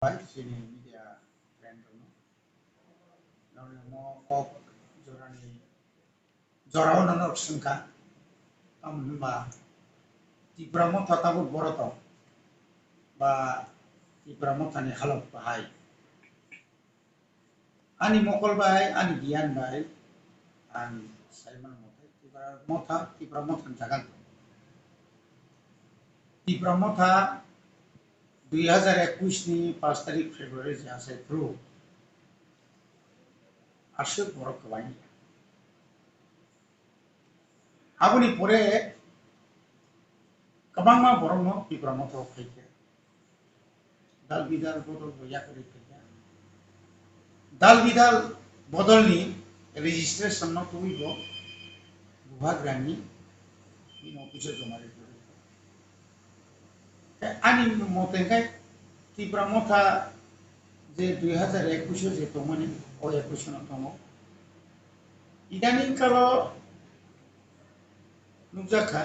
Baik, sini media random. Lalu mau kok jorani jorau nana sengka, am ba di Brahmo tatabu boroto, ba di Brahmo tani halap bahai. Ani mokol bahai, ani gian bahai, ani Simon di Brahmo tan jagan. Di Brahmo ta 2021 ni 5 तारिख Februari jasa through asuk borok kawani. Abuni pore kabang ma borok no di Brahmo to khaike. Dal bidal bodol boya kori khaike. Dal bidal bodol ni registration no tuibo buhat rani in office jomare kori. Ani motengai di Brahmo ta যে 2021 যে তমনি ও 21 নতম ইদানিং কাল নুজাখা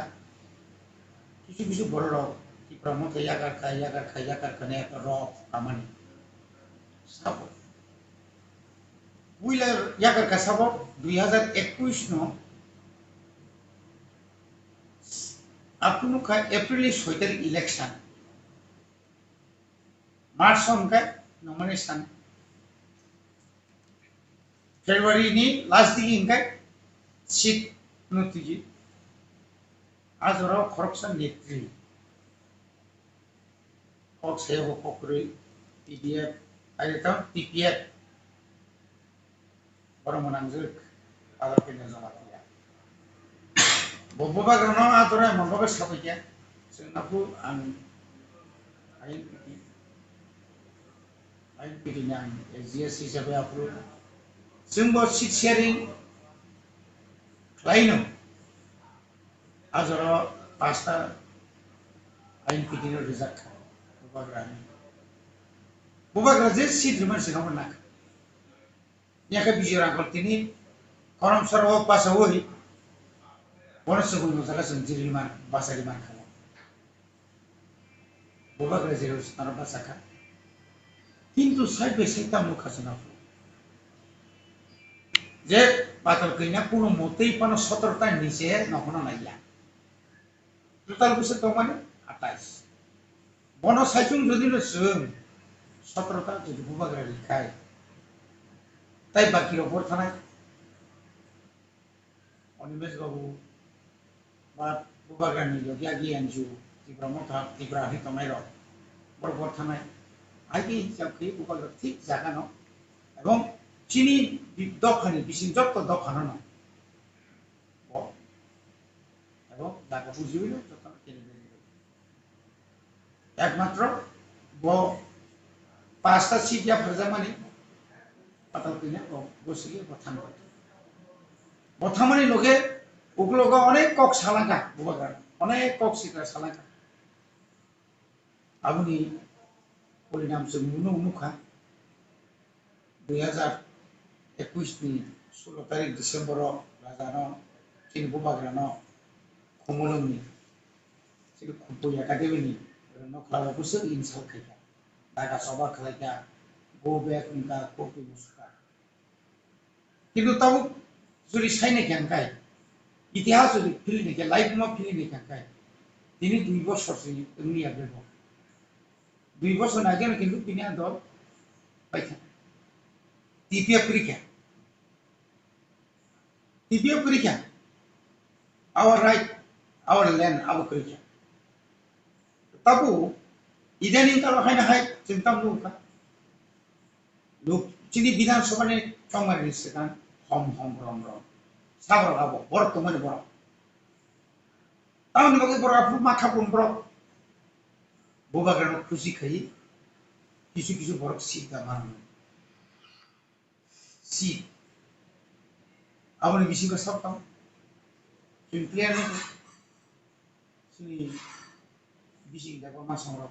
কিছু কিছু বড় rock কি প্রমোদ ইয়াগার খানে একটা রক কামানি সাব উইলার ইয়াগার কা সাব 2021 ন আপনি খা এপ্রিল 6 তারিখ ইলেকশন মার্চ সংখ্যা নমিনেশন ফেব্রুয়ারি ni last দিকে ইনকাই সিট নতিজি আজরাও খরকসান নেত্রী কক সেও ককরি পিডিএফ আইতা পিপিএফ বড়মনাংজক আলাপিনা জমাতিয়া বববা গ্রন আতরা মঙ্গবে সাবইয়া जोंनाबो आं आइनपिडि नि आं जिएस हिसाबै आप्रुभ जोंबो सिट शेयारिं खालायनो आजरा पास्ता आइनपिडि नि रिजाल्ट बबाग्रा जे सिट मानसि नमन नाक याका बिजरा गलतिनि करम सरव पास होई बनसगु नजागा जों जिरिमान बासारिमान खालाम बबाग्रा जेराव स्नार बासाखा किन्तु साइड बाय साइड तामु खासना जे बातल कइना कोनो मतेই पानो 17 টা নিচে নখনা নাইয়া টোটাল বসে তো মানে 28 বন সাইচুং যদি जों 17 টা যদি ববাগ্রা লিখায় তাই বাকি ওপর থানায় অনিমেষ বাবু বা ববাগ্রানি লগিয়া गियानजु ত্রিপুরা ত্রিপুরা হিতমাইর বড় থানায় আগে হিসাবকে ববাগ্রা ঠিক জায়গানো এবং চিনি দখানি বিশিং যত দখানো না এবং দাকা বুঝিবিল যত একমাত্র ব পাঁচটা সিটিয়া ফরজামানি পাতাল কিনে বসিয়ে বথামানি লোকে ওগুলোকে অনেক কক সালাঙ্কা ববাগ্রা অনেক কক সিটা সালাঙ্কা আবুনি পরিণাম जों नुनो उनुखा 2021 ni 16 तारिख डिसेम्बर राजानो चिन बबाग्रानो खमलंनि सिल खुबुया एकाडेमी no खालाबोसो इनसाल खायका दागा सभा खालायका गो बेक उनका कपि मुसका किन्तु ताबो जुरि साइने केनकाय इतिहास जुरि फिलिने के लाइफ मा फिलिने केनकाय दिनै 2 বছর सिनि उनिया बेबो 2 বছর आगे किन्तु बिनि आदर पाइका टीपीएफ परीक्षा our right our land our परीक्षा ताबु इदानीं काल हायना हाय जों तामलुका लोक चिनि विधान सभा ने संमारि सिगां हम रम साबर आबो बर्तमान बर तामनि बगे बर आफु माखा बुंब्र बबाग्रानो खुसि खायि किसु बरक सिदा मान si aboni bisingo sabtam जों क्लियार नुयो जोंनि बिसिं दाबो मासाव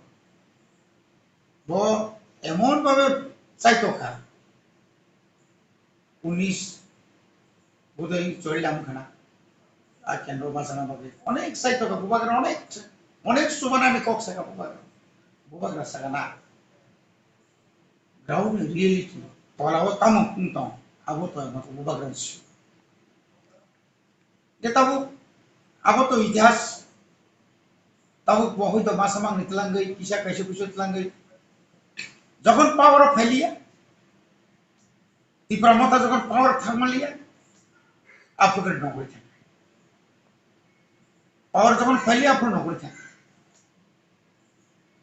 ब एमन भाবে চাইতোখা 19 বোধহয় চড়লাম খানা আর কেন্দ্র বাসানা ভাবে অনেক চাইতোখা ববাগ্রা অনেক সুবানা আমি কক সাকা ববাগ্রা সাকা না ground reality wala tamu punto abo to ma ko bagan shi de abo to ইতিহাস tabu হয়তো মাসামাং নিতলাঙ্গই কিসা কাইসে কুসো তলাঙ্গই যখন পাওয়ার ফেলিয়া তীব্রমতা যখন পাওয়ার থাকমালিয়া আপনাদের নগরে থাকে পাওয়ার যখন ফেলিয়া আপনার নগরে থাকে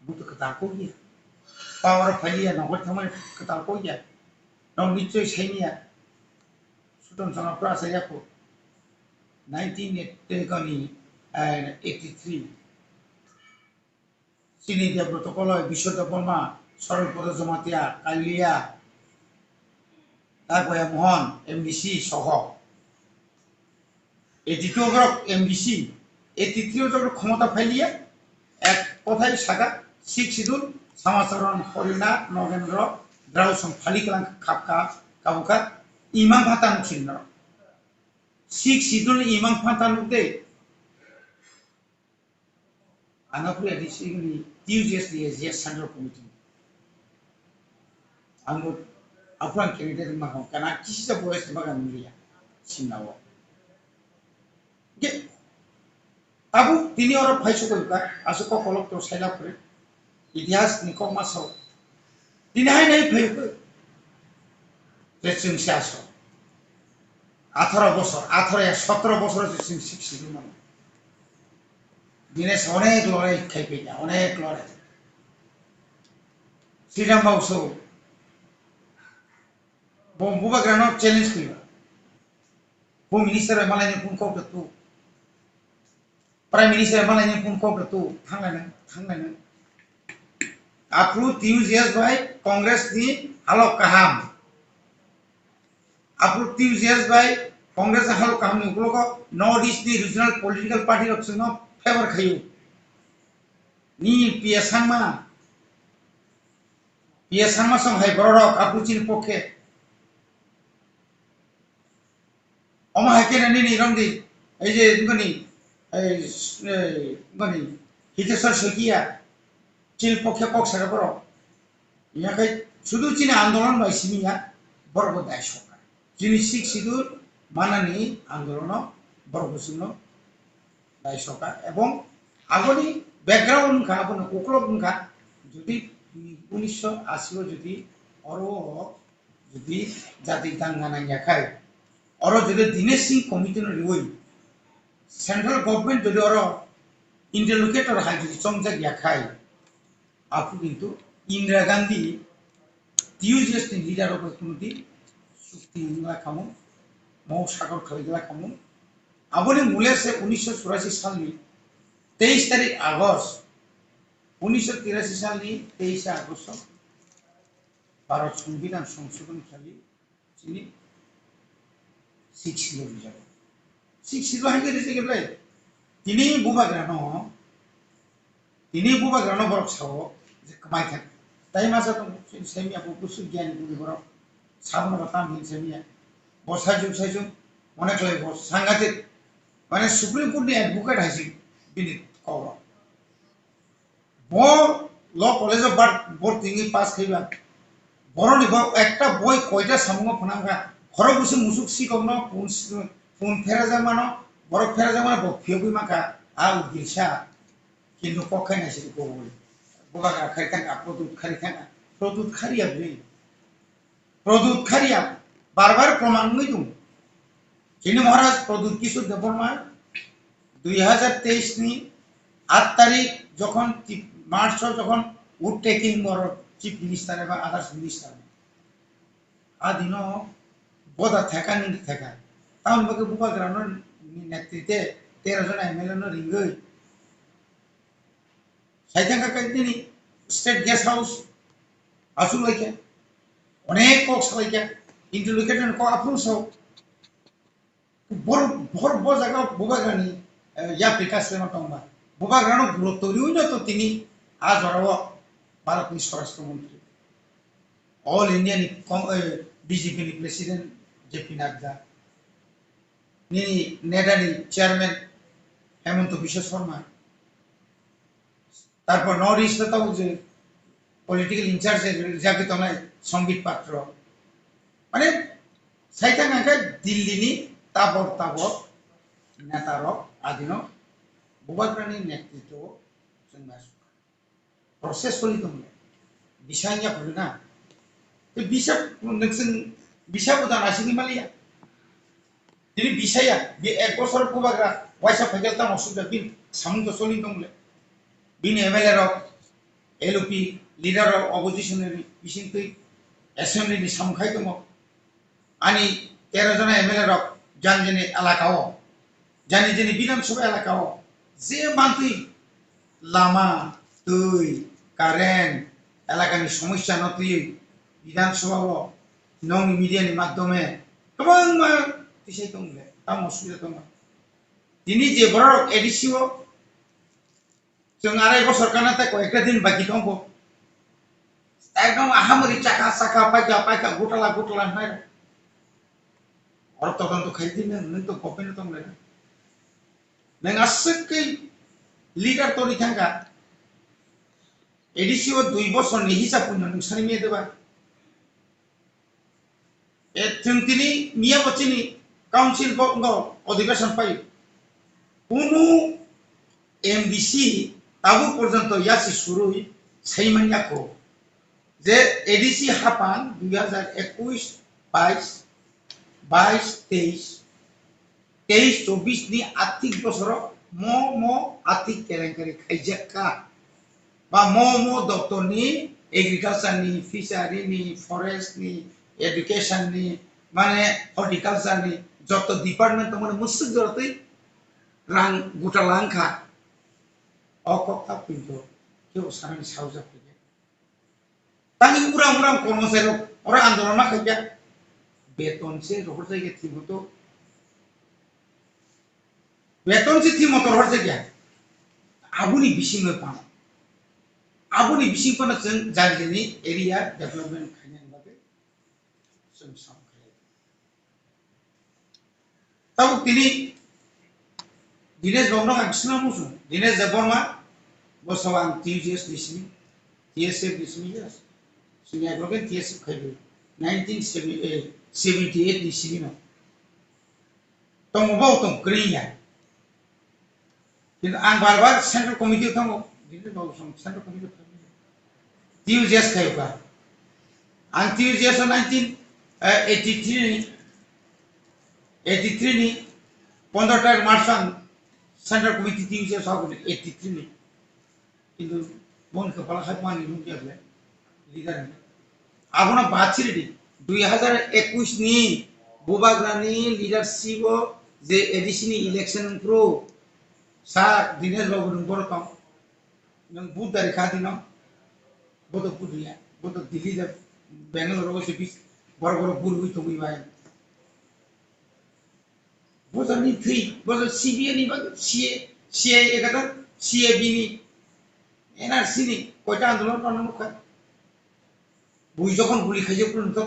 বুঝতে কথা কো গিয়া पावर फैलिया नगर थामा कताल को या नौ निश्चय सैनिया सुतन सनप्रा सयाको 1983 सिनी देवब्रत कलय विश्वदेव बर्मा सरलपद जमातिया कालिया तागया मोहन एमबीसी सह 82 एमबीसी 83 क्षमता फैलिया एक कथाय सागा 6 शिड्यूल समाचारण हरिना नगेन्द्र द्राउसं फालिकलां खापका काबुका इमाम फातान छिन्न 6 शिड्यूल इमाम फातान दे आनापुर एडिसिगनि टीयूजीएसडी एजिया सेंट्रल कमिटी आंगो आफरां कैंडिडेट माखौ काना किसिजा बयस बागा मिलिया सिनाव के आबु तिनि और फाइसो कइका आसुको कलक तो साइला करे इतिहास निको मासो दिनहाय नै फैयो रेसिं सासो 18 বছর 17 বছর रेसिं शिक्षित मान दिनेश अनेक लड़ाई खाइपेया अनेक लड़ाई श्रीराम बाबू बुबाग्रानो चैलेंज कइयो वो मिनिस्टर मालायनि फन कौट तू प्राइम मिनिस्टर मालायनि फन कौट तू थांलायनो Approve TUGS by Congress ni halok kaham. Approve TUGS by Congress halok kaham ni ulo North East ni regional political party option no favor khayu. Ni PSangma song hai borok approve chin pokhe. Oma hakena ni rondi ei je ngani hitesar sekia chill पक्षे पक्ष बरो यहाँ शुद्ध चीन आंदोलन बाइसिमिया बरगो दाय सरकार जिनि 6 schedule मानानि आंदोलन बरगो सिनो दाय सरकार एवं आगोनि बैकग्राउंड का अपन उकलब का जुदि 1980 जुदि अरो जुदि जाति दांगाना याखाय अरो जुदि दिनेश सिंह कमिटी न रिवई सेंट्रल गवर्नमेंट जुदि अरो इंटरलोकेटर हाय जुदि चमजा याखाय आपु किंतु इंदिरा गांधी टीयूजीएस नि लीडर ऑफ कमिटी चुक्ति इंगला खामु मौ सागर खलैगला खामु आबोनि मूले से 1984 साल नि 23 तारीख अगस्त 1983 साल नि 23 अगस्त भारत संविधान संशोधन खाली चिनि 6 शिड्यूल बिजाब 6 शिड्यूल हाय गेले गेले तिनि बुबाग्रानो बरक सावो कमाई था ताई मासा तो सेमी आपको कुछ ज्ञान को बरो साबन बता मिल सेमी बसा जुग साइजो अनेक लाई बस सांगातिक माने सुप्रीम कोर्ट नि एडवोकेट हाइसि बिनि कवर बो लॉ कॉलेज ऑफ बोर्ड थिंगी पास खैबा बरो नि एकटा बय कयटा सामंग फनांगा खरो गुसु मुसुक सिकमनो पुन फेरा जामानो बरो फेरा जामानो फियोबि माका आ उगिसा किंतु पक्का नहीं सिर्फ को बोले बुबाग्रा खरीदांगा प्रदूत खरिया बार प्रमाण नहीं दूँ जिन्हें महाराज प्रदूत किशोर देवबर्मा 2023 नि 8 तारीख जखन मार्च जखन वुड टेकिंग बरो चीफ मिनिस्टर एबा अदर्स मिनिस्टर आ दिनो बोदा थेका नि थेका टाउन बके बुबाग्रानो नेतृत्वे 13 जन एमएलए नो रिंगै साइथांगा काइतिनि स्टेट गेस्ट हाउस आसु लाइके अनेक पक्ष लाइके इंटरलोकेटर को अप्रूव सो भर जगह बुबाग्रानि या विकास लेमा तंबा बुबाग्रानो गुरुत्वरियो न तो तिनि आज हरव भारतनि स्वराष्ट्र मंत्री ऑल इंडिया नि बीजेपी नि प्रेसिडेंट जेपी नड्डा नि नेडानि चेयरमैन हेमंत बिश्व शर्मा तारपर नॉर्थ ईस्ट तो जे পলিটিক্যাল ইনচার্জ যাকে তোমরা সংবিত পাত্র মানে সাইটা নাকা দিল্লিনি তাবর তাবর নেতারক আদিন বুবাগ্রাनि नेतृत्व जोंना प्रसेस सोलिदोंमोन बिसानिया फैना बे बिसा नोंसों बिसा उदान आसिनि मालिया दिनै बिसाया बे एक बছर बुबाग्रा वाइसा फैगेल ताम असुबिदा बिन सामुंग सोलिदोंमोन बिन एमएलए रक एलओपि लिडार ऑफ अपोजिशननि बिसिंतै एसेंब्लिनि सामखाय दङ आनि 13 जना एमएलए रक जानजेनि एलाकाव जानि जेनि विधानसभा एलाकाव जे मानथै लामा दै कारेन्ट एलाकानि समस्या नथयै विधानसभाव नंनि मिडियानि माध्यमे गोबां मा बिसाय दंले ताम असुबिदा दङ दिनै जे बरक एडिसिव जों आराय बছর कानाते कयेकटा दिन बाकी दङ एकदम आहामरि चाका चाका पाइका पाइका गुटला गुटला नाय और तदন্ত खायदिनो नों तो गभर्नमेन्ट दंले नों आसकै लिडार तोनि थांगा एडिसिव 2 বছরनि हिसाब पुनो नोंसानि मेदेबा ए जों दिनै मिया बच्चिनि काउन्सिल बंग अधिवेशन पाइ कुनु एमडीसी ताबु पर्यन्त यासि सुरुई सैमानियाखौ जे एडीसी हापान 2021 22 23 24 नि आर्थिक बছर मो आर्थिक केलेंकारि खायजाका बा मो दप्तरनि एग्रिकालचारनि फिशारिनि फरेस्टनि एडुकेशननि माने हर्टिकालचारनि जत डिपार्टमेन्ट माने मुसुक जरतै रां गुटालांखा अकथा पिन्तो केउ सानि सावजा फैगे तानि उरां उरां कर्मचारी और आन्दोलन खायजा बेतन से रोहर जायगे थिमतो बेतन से थिमतो रोहर जायगे आबुनि बिसिङै पान आबुनि बिसिङखौनो जों जायनि एरिया डेभलपमेन्ट खायनायनि बागै जों सामखायो ताव दिनै दिनेश बाबुनाव आंसिना मुसु दिनेश देबबर्मा बसव आं टीजीएस दिसिनि टीएसएफ दिसिनि यस सिनिया ग्रुप टीएसएफ खायबो 1978 दिसिनि न तंगबाव तं ग्रिया किन्तु आं बार सेंट्रल कमिटी थांगो दिनेश बाबु सं सेंट्रल कमिटी टीजीएस खायबा आं टीजीएस 1983 नि 15 मार्च आं सेंट्रल कमिटी टीजीएस आगो 83 नि किन्तु मन कपाला खाय मानि नुयाखै लिडार आबुना बाचिरि 2021 नि बुबाग्रानि लिडारशिप जे एडिसिनि इलेक्शन प्रो सा दिनेश बाबु नों बरतम नों बुध तारिखा दिनाव बद पुदिया बद दिल्ली दा बेंगलुरु से बिस बर बुल हुई तो बाय बजरनि थै बजर सीबीए नि बाग सीए एगादा सीएबी नि एनआरसी नि कयटा आन्दोलन खालामनो खा बुई যখন গুলি খাইছে পুরো তো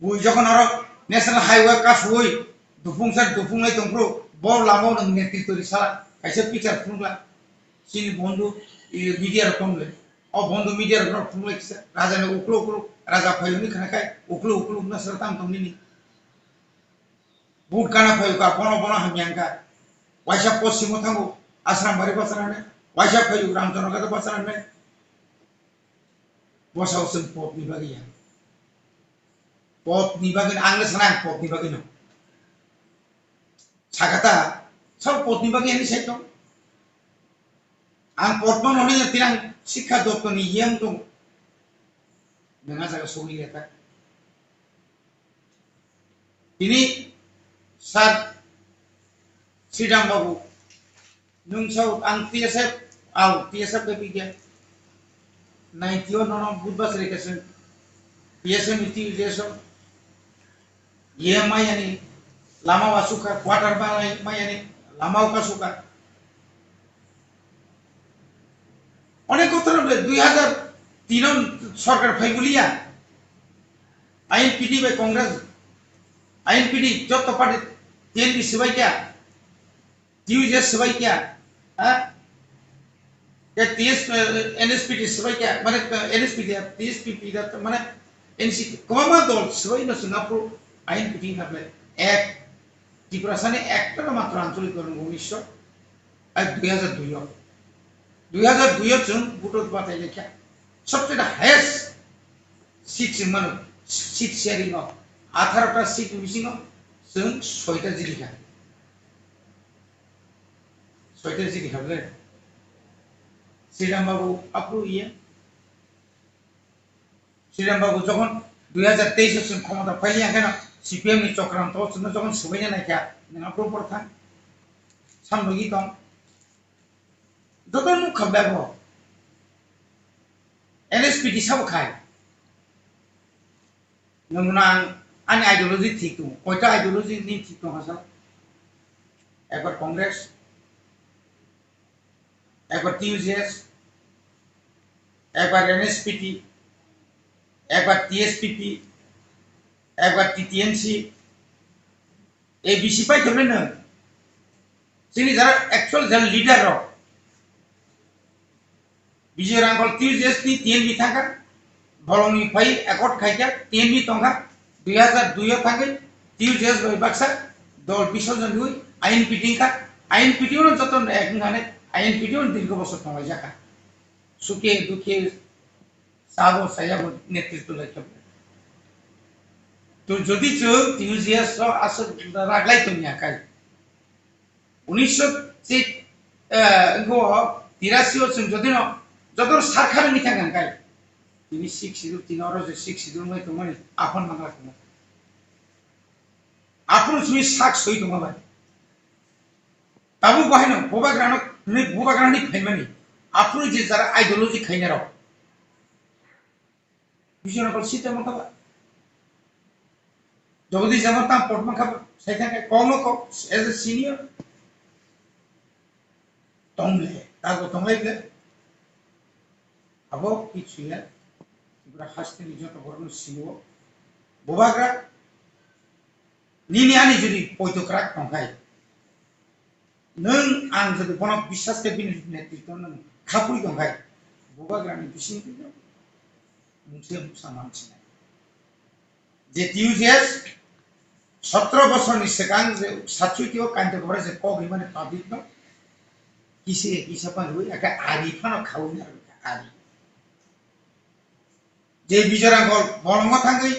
बुई যখন আর ন্যাশনাল হাইওয়ে কাসুই দুফুংসার দুফুংলাই দंफ्रो बर लामाव नों नेतृत्व रिसाला खायसे पिक्चार फुंग्ला सिनि बंधु मिडिया रखमले अ बंधु मिडिया रखम फुंग्ला किसा राजाने उक्लो उक्लो राजा फायनि खानाखाय उक्लो उक्लो ना सरताम तंनि बुट काना फायु का बन हामियांका वाइसा पश्चिम थांगो आश्रम बारि बासराने वाइसा फायु रामचंद्रगत बासराने बसाव जों पदनि बागैया पदनि बागै आंनो साना पदनि बागै न सागाता सब पदनि बागै आंनि साइड दं आं पदमान हनै तिरां शिक्षा दप्तरनि इयां दं नोंहा जागा सौलियाता दिनै सार श्रीराम बाबु नोंसाव आं टीएसएफ के बिगिया 91 no budba serikasi PSM itu jeso EMI yani lama wasuka quarter ba yani lama ukasuka অনেক কথা বলে 2003 সরকার ফাইগুলিয়া আইএনপিডি বাই কংগ্রেস আইএনপিডি যত পার্টি টিএনপি সবাই क्या टीयूजेस सबाई क्या TS NSPT sebagai क्या माने NSPT TSPP दा माने NC कौमा दल sebagai ना सिंगापुर आइन पिटिंग करले एक त्रिपुरासाने एक टा मात्र आंचलिक गण भूमिश्व आज 2002 जों बुटोत बाताय लेख्या सबसे हाईएस्ट सीट मानो सीट शेयरिंग 18टा सीट मिसिंग जों 6टा जिल्ला 6टा जिल्ला खाबले শ্রীরামবাবু আপু শ্রীরামবাবু যখন 2023 সিম ক্ষমতা ফাইলিয়া কেন সিপিএম নি চক্রান্ত যখন সবাইনা নাইকা আপু পরথা সামলগি দं যতন মুখ খাবলাবো एनएसपीटी सब खाय नमुना आनी आइडियोलॉजी ठीक दं कयटा आइडियोलॉजी नि ठीक दं हासा एकबार कांग्रेस एकबार टीयूजेएस एकबार एनएसपीटी एकबार टीएसपीपी एकबार टीटीएनसी एबीसी पाइ थले न जोंनि जारा एक्चुअल जान लीडर र विजय रांगल टीयूजेएस नि टीएनबी थांगा बलंनि फाइ एकट खायका टीएनबी तंगा 2002 थांगे टीयूजेएस बाय बाक्सा दल बिसजन दुई आइन पिटिं का आइन पिटिं न जतन एकनाने आइन पिटिं दीर्घ बছর थांबाय जाका सुखे दुखे साबो सायाबो नेतृत्व लायखा तो যদি जों टीयूजेएस रो आसो रागलाय तनिया काय 1983 जों যদি न जदर सरकार नि थांगा काय তিনি 6 তিন और जे 6 দুই মই तमनि आपन मांगला तम आपन सुइ साक सई तम बाय ताबु बाहायनो बोबाग्रानि फाइमानि आपन जे जारा आइडियोलॉजी खाइना र बिजनकल सीता मखा जगदीश जामर ता पटमा खा साइथाके कौनो को एज ए सीनियर तंगले तागो तंगले अब किछुया इब्रा हास्तेनि जत बरन सिनो बोबाग्रा निनि आनि जुदि पयतक्रा तंगाय नों आं जुदि बन बिश्वास के बिनि नेतृत्व नों खापुइ तंगाय बोबाग्रानि बिसिनि मुंसे सामान छिनाय जे टीयूजेएस 17 বছরनि सिगां जे सातुतियो कान्ते करे जे कबि माने पाब्लिक न किसे पान हुइ एका आरि फानो खाउनि आरि जे बिजरांगल बलंग थांगै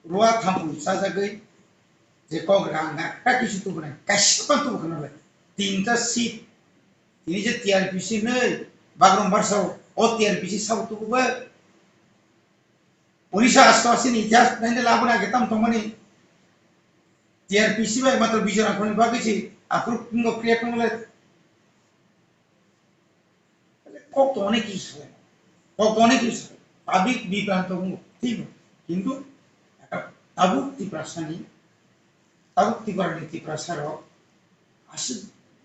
रुवा थांपु साजागै जे कग्रांगा काकिसु तो बने कासिपान तो बखनाले तीनटा सीट तिनि जे टीआरपीसी नै बागरम बारसाव ओ टीआरपीसी साव तो बे 1988 नि इतिहास नायने लाबोना गेताम तमनि टीआरपीसी बाय मात्र बिजरांगलनि बागैसि आप्रुभ किंग क्रिएट नले कक तो अनेक किस पाब्लिक बिप्रांत ठीक किंतु ताबुक तिप्रासानि ताबुक तिबारनि तिप्रासार आसु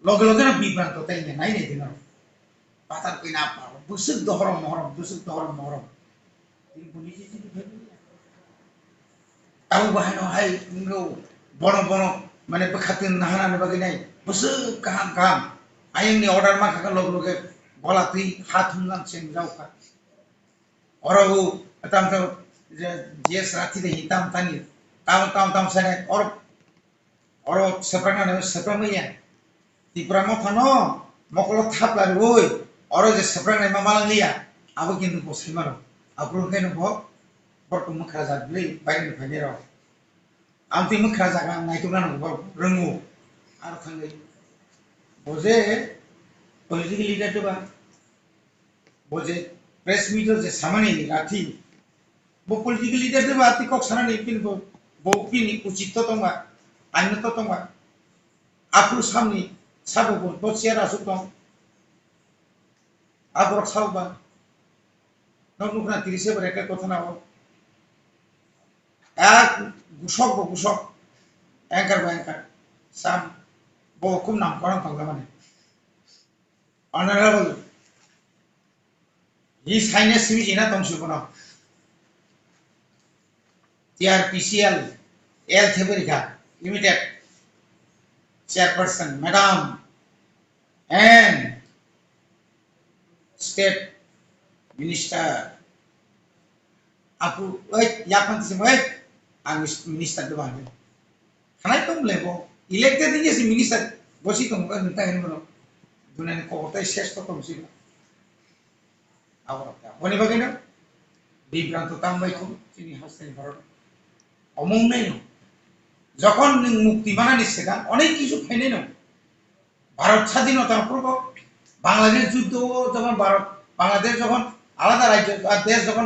लगे लगे ना बिप्रांत ताइने नायने दिन पातार कइना पारो बुसुक दहरम महरम दिन बुनिजि जि ताबु बाहायनो हाय नो बन माने बखातिन नाहानानि बागै नाय बुसुक गाहाम आयंनि अर्डार मा खाका लगे लगे गला तुई हाथुंगान सें जाउका औरबु तम तो जेस राति दे हिताम तानी ताम सने और सेप्राना ने सेप्रामैया तिप्रा मथानो मकलो थापला ओय और जे सेप्राना मामालिया आबो किन्तु बसैमारो आब्रु केनो भ बरको मखरा जादलै बायनि फाइनेर आमति मखरा जागा नायतुना नो रोंगु आरो थांगै बजे पॉलिटिकल लीडर तो बजे प्रेस मीटर जे सामाने राथि बो पॉलिटिकल लीडर दे बाति कक साना ने पिन बो पिन उचित तो तंगा आइन तो तंगा आफु सामनि साबो बो सिया रासु दं आबर सावबा ननुखना 30 बरेका कथा नाव एक गुसक एंकर साम बो कुम नाम करन तंगा माने Honorable, His Highness Vijina Tongsubono, TRPCL, Health America Limited, Chairperson, Madam, and State Minister aku yapan sih ang minister tu bahane kanai tom lebo elected ni si minister bosi tom kan minta ini mana dunia ni kota ses to tom sih awak boni bagainya বিভ্রান্ত তামবাই খুব চিনি হাসতেন ভারত অমং নেই যখন মুক্তি বানানি সেটা অনেক কিছু ফেনে না ভারত স্বাধীনতার পূর্ব বাংলাদেশ যুদ্ধ যখন ভারত বাংলাদেশ যখন আলাদা রাজ্য আর দেশ যখন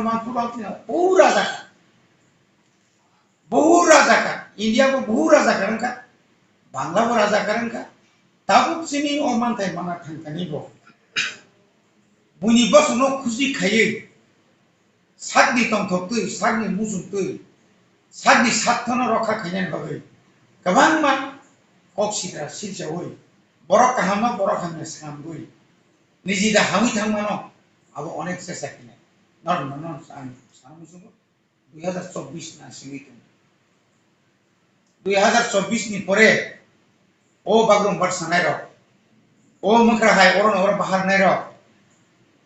বহু রাজাকার ইন্ডিয়া को বহু রাজাকার का বাংলা को রাজাকার का তাও চিনি অমান তাই মানা থাঙ্কানি বো বুনি বসনো খুশি খাইয়ে সাগনি তংথক তুই সাগনি মুসুম তুই সাগনি সাতথন রক্ষা খাইনান বাগै गोबां मा अक्सिद्रा सिरजा हई बरक काहामा बरक हामने सामगुई निजी दा हामी थांमानो आबो अनेक सेसा किने नन आं सामुसुम 2024 ना सिंगि 2024 नि परे ओ बागरुम बाट सानाय र ओ मखरा हाय अरन अर बाहार नाय र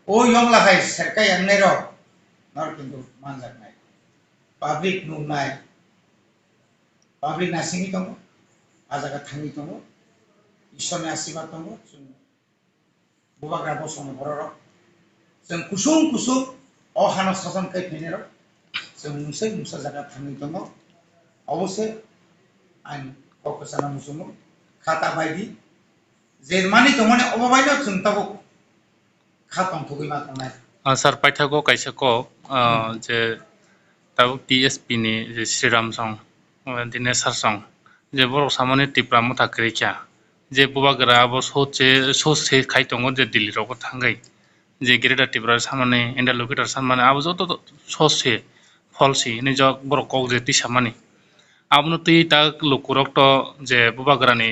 ओ यंगला हाय सरकाय आंनाय र नर किन्तु मानजाक नाय पाब्लिक नुनाय पाब्लिक नासिंगि दङ आजागा थांगि दङ ईश्वरनि आशीर्वाद दङ जों बुबाग्रा बसनो बर' जों कुसुम अहाना सासन खायफैनो र जों मुंसा जागा थांगि दङ अबसे आं ककसाना मुसुमो खाता बायदि जेरमानि दङने अबाबायनो जों ताबो खातम थगै मा दंनाय सर पाइथागो काइसाको जे ताबो टीएसपी नि जे श्रीराम सं दिने सारसं जे बर सामने टिप्रा मथा क्रिख्या जे बुबाग्रा अब सोचे खाइतंगो जे दिल्ली रको थांगै जे गेरेटा टिप्रा सामने इंटरलोकेटर सामने अब जतो सोचे फलसी नि जग बर कक जे तिसामानि आबनो तै ता लोकुरक तो जे बुबाग्रानि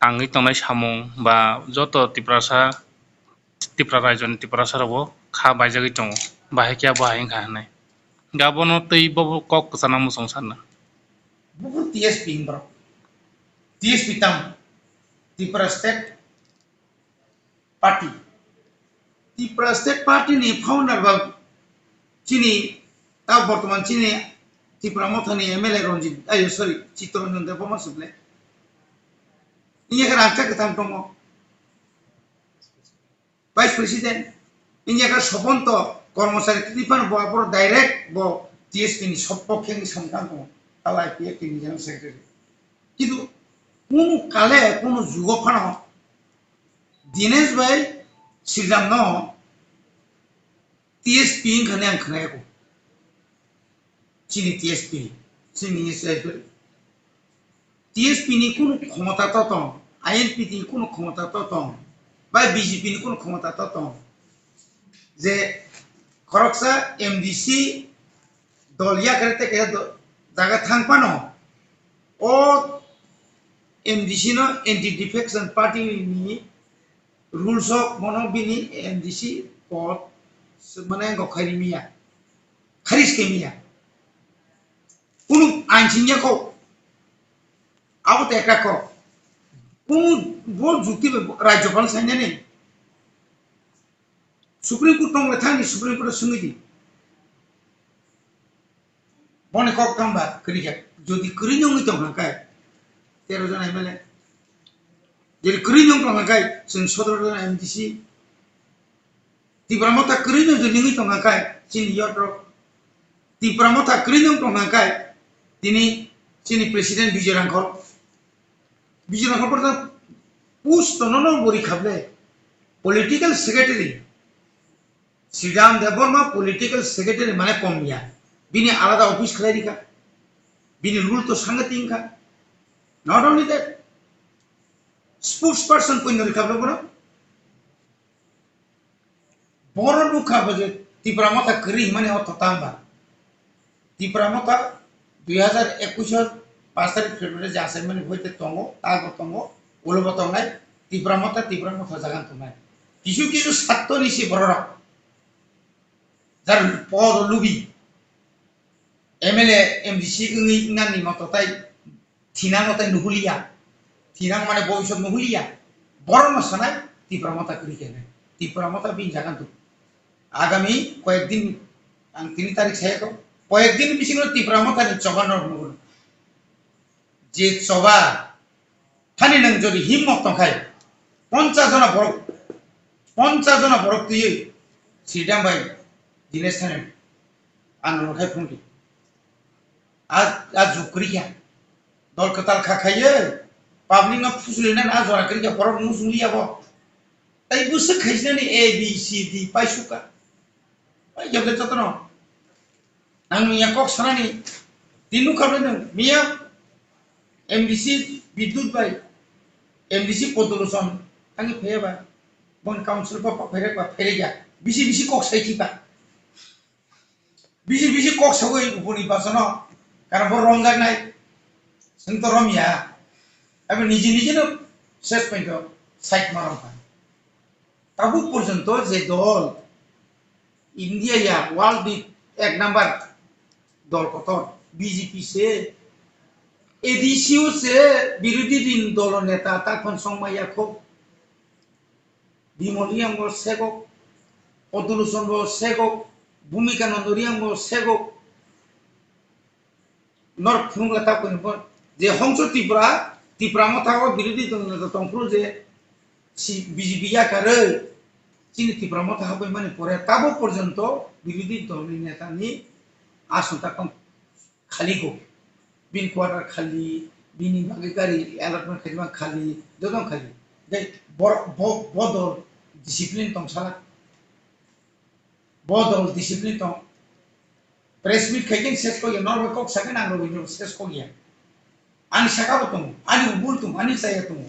आंगै तंनाय सामु बा जतो टिप्रा रायजन टिप्रा सारावो खा बायजागै दङ बाहायकिया बाहायखा होननाय गाबनो तै बबो कक जाना मुसं सानना बुबु TSP bro TSP tam Tripura State Party Tripura State Party ni founder ba chini ta বর্তমান chini Tripura mothani MLA Ranjit sorry Chittaranjan Debbarma suble inya kan akta katam tomo Vice President inya kan soponto কর্মচারী ত্রিপান বরাবর direct ব TSP ni সবপক্ষে ni সংকান্ত তাও IPF ni general secretary কিন্তু কোন কালে কোন যুগফান দিনেশ ভাই সিজাম ন TSP খানে আং খানায়কো চিনি TSP চিনি TSP ni কোন ক্ষমতা তত INP ni কোন ক্ষমতা তত বা BJP ni কোন ক্ষমতা তত যে খরকসা MDC দলিয়া করতে কে জায়গা থাংপানো ও MDC no anti defection party ni rules of monobini MDC port মানে গখারিমিয়া খারিজ কেমিয়া কোন আইন সিংয়াকো আবতে একটা কো কোন বল যুক্তি রাজ্যপাল সাইনে নেই Supreme Court tong letang ni Supreme Court sungidi bone kok tamba kerja jadi kerinyong itu ngangkai 13 জন MLA jadi kerinyong tong ngangkai sen 17 জন MDC Tripura mota kerinyong jadi ngi tong ngangkai sini yotro Tripura mota kerinyong tong ngangkai tini sini presiden Bijirangkol pertama push to nono bori khable political secretary Shriram Debbarma political secretary माने कमिया बिनि आलादा office खलाइरिका बिनि rule तो सांगतिंग का not only that spokes person कोइ नरिका बनो बरो दुखा बजे Tripura मता करी माने अथ तांबा Tripura मता 2021 5 तारिख फेब्रुवारी जे असाइनमेंट होइते तंगो तागो तंगो उलबो तंगाय Tripura मता जागान तंगाय किछु सात्तो निसि बरो जार पद लुबि MLA MDC ngui nani mototai tinang motai nuhulia tinang mane boisot nuhulia boron sanai Tripura mata kiri kene Tripura মতো বিন জাগান তো আগামী কয়েকদিন আং 3 তারিখ সাইক কয়েকদিন বিসিং ত্রিপুরা মতো চবান যে চবা থানি নং যদি হিম্মত তংখাই 50 জন বরক তুই শ্রীরাম ভাই দিনেশ থানেন আন্দোলন খাই ফুंटी आज जुकरी क्या दल कताल खाखायो पाब्लिक ना फुसुलिना ना जरा करी क्या बरक मुसुलिया बो ताई बुस खाइसना ए बी सी डी पाइसुका पाइ जबले ततनो आं मिया कक सनानि दिनु खाबले मिया एमडीसी विद्युत भाई एमडीसी पदुलसन आंनि फेबा बन काउंसिल पा फेरे गया बिसी कक साइकिबा बिसी कक सगै उपनि बासनो कारण बर रंजाक नाय जों तो रमिया अब निजे शेष पॉइंट साइड मारंफा ताबु पर्यंत जे दल इंडिया या वर्ल्ड एक नंबर दल कत बीजेपी से एडीसीयू से विरोधी दिन दल नेता ताकन संमाया को बिमलियाम गो सेगो पदुलसन गो सेगो भूमिका नंदरियाम गो सेगो नर फुंगला ताकन जे हंस त्रिपुरा मथाव विरोधी दल नेता तंफ्रु जे बीजेपी या करे चीन त्रिपुरा मथा हाबे माने परे ताबो पर्यंत विरोधी दल नेतानि आसनता कम खाली को बिन क्वार्टर खाली बिनि बागे गारि अलॉटमेंट खाली खाली दोदं खाली दे बदल डिसिप्लिन तंसाला बदल डिसिप्लिन तंग प्रेस मीट खाइकेन सेस को नरबे कक साकेन आंगो बिनो सेस को गया आनि साकाबो तुम आनि उबुल तुम आनि साया तुम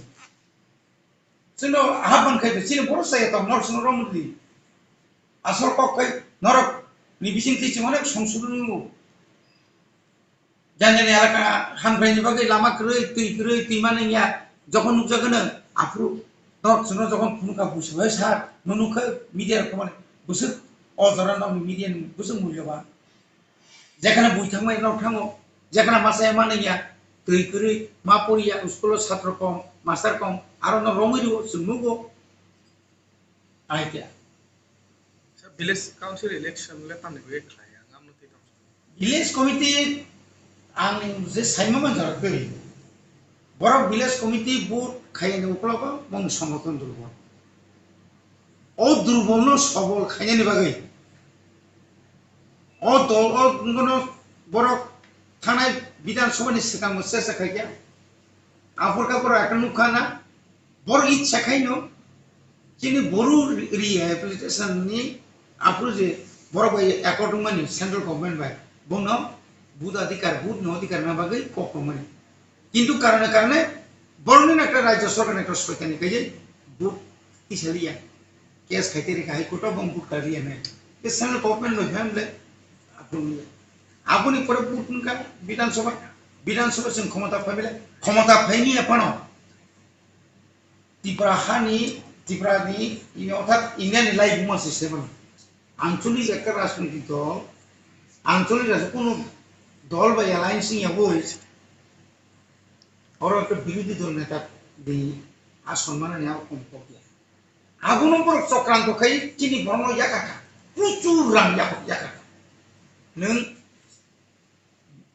जोंनो हाबन खाइदो चिन बर साया तुम नर सुनो रमुदि आसल कक खाइ नरक नि बिसिं तिचि माने संसुदनु जाने एलाका हामफ्राइनि बागै लामा क्रय तिमाने या जखन नुजागोन आफ्रु नर सुनो जखन फुनुका बुसबाय सार नुनुखो मिडिया को माने बुसु अजरा नामनि मिडिया बुसु मूल्यबा जेखाना बुइथांबाय नाव थाङो जेखाना मासाय मानैया दैकरै मा परिया स्कुल छात्र कम मास्टार कम आरो न रंगिरु सुनुगो आइदिया विलेज काउंसिल इलेक्शन ले पाने बे खाया आमनो ते विलेज कमिटी आं जे साइमा मानजार गै बरक विलेज कमिटी बुट खायने उपलबो मं संगठन दुर्बल ओ दुर्बल न सबल खायने बागै ओ दल ओ गनो बरक थानाय विधानसभानि सिगां सेसा खायया आफरका बरक आकनुखाना बर इच्छा खायनो जिनि बरु रिहेबिलिटेशन नि आफरु जे बरक एकर्डिं मानि सेंट्रल गवर्नमेंट बाय बुनो बुध अधिकार बुध न अधिकार ना बागै कखमनि किंतु कारणे बरनि नाका राज्य सरकार नाका सयतानि गयै बुध इसालिया केस खाइते रे हाईकोर्ट बं बुध कारिया ने के सेंट्रल गवर्नमेंट नो फैमिली आपुनि परे बुधनका विधानसभा जों क्षमता फाइनि एफानो त्रिपुरानि अर्थात इंडियानि लाइफ मास सिस्टेम आंचलिक एक राजनीतिक दल आंचलिक কোনো दल বা एलायंस नि यावै और एक विरोधी दल नेता दि आसनमान ने कम पकिया आगुनो पर चक्रांत खाय चिनि बरनो याकाथा प्रचुर रां याकाथा नों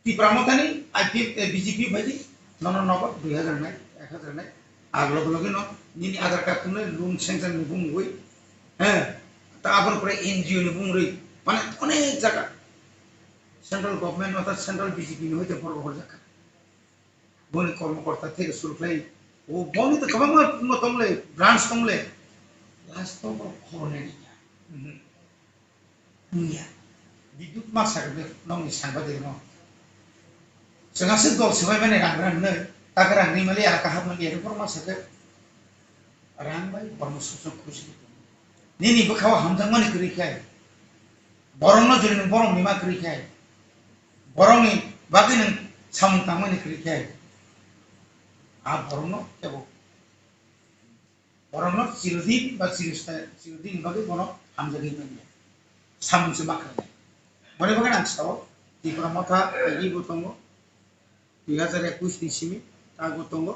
त्रिपुरा मथानि आईपी बीजेपी बायदि नगद 2000 नाय 1000 नाय आगलग लगे न निनि आधार कार्ड तुमने लोन सेंक्शन नि बुंगै ता आबर पर एनजीओ नि बुंरै माने अनेक जायगा सेंट्रल गवर्नमेंट अर्थात सेंट्रल बीजेपी नि होते बरबर जाका बनि कर्मकर्ता থেকে सुरफ्लाई ओ बनि त कबां मतमले ब्रांच तमले लास्ट तो खरने निया विद्युत मासाखौ नंनि सानबादि न जोंहासो दल सोबाय माने रांनै ताका रांनै माले आका हाबनानै एरफोर मासाखौ रांबाय बर्मसुसो खुसि निनि बखाव हामजां माने करिखाय बरंनो जरिनो बरंनि मा करिखाय बरंनि बागै नों सामंता माने करिखाय आ बरंनो केबो बरंनो चिरदिन बा चिरदिन बागै बनो हामजागै माने सामंसो माखाय बने बागै आं साव त्रिपुरा मथा बायदि बुतंगो 2021 नि सिमि ता बुतंगो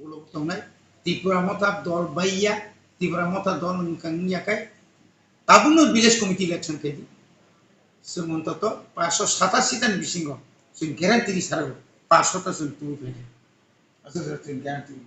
उलो बुतंनाय त्रिपुरा मथा दल बायया Tibra mota dol ngkang nyakai. Tabuno village committee election kedi. Semontoto 587 tan bisingo. Sun guarantee di sarago. 500 sun tu pede. Asal sun guarantee.